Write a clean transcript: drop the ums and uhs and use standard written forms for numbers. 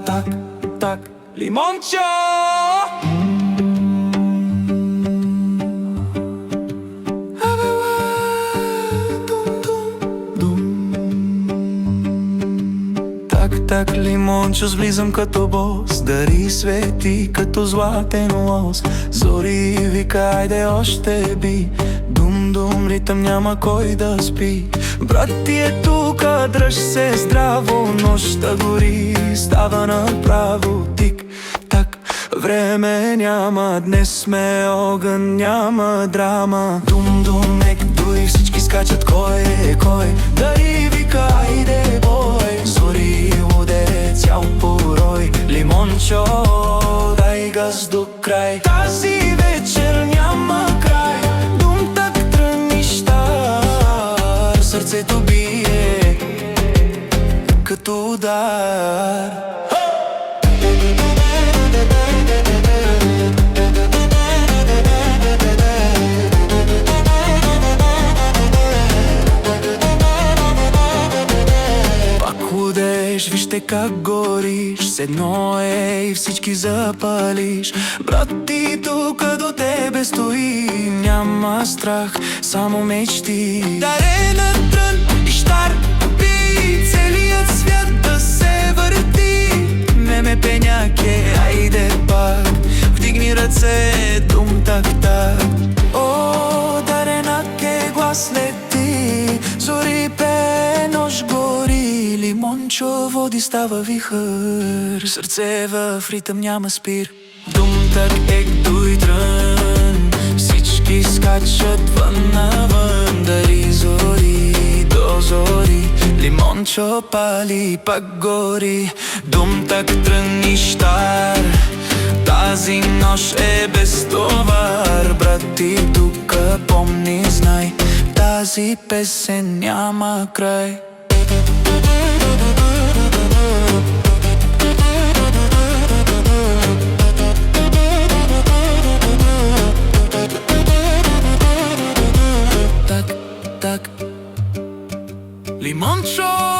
Так, так, лимончо! Так, лимончо, влизам като бос, дари свети като златен лос. Зори вика, айде още би, дум-дум, ритъм няма кой да спи. Брат ти е тука, дръж се здраво, нощта гори, става направо тик-так. Време няма, днес сме огън, няма драма. Дум-дум, ек-дуй, всички скачат, кой е кой. Дари вика, айде бой, зори луде цял порой. Лимончо, дай газ до край. Тази вечер няма край. Дум так тръгни щар, сърцето бие като удар. Вижте как гориш, с едно е и всички запалиш. Брат ти тука до тебе стои, няма страх, само мечти. Дарена трън и щар би, целият свят да се върти. Меме пеняке, айде пак, вдигни ръце, дум так-так. О, дарена ке глас лети, зори пе, нощ гори. Лимончо, води става вихър, сърце в ритъм няма спир. Дум так ек-дуй трън, всички скачат вън навън. Дари зори до зори, лимончо пали пак гори. Дум так трън и щар, тази нощ е без товар. Брат ти тука помни, знай, тази песен няма край. Так, так, лимончо!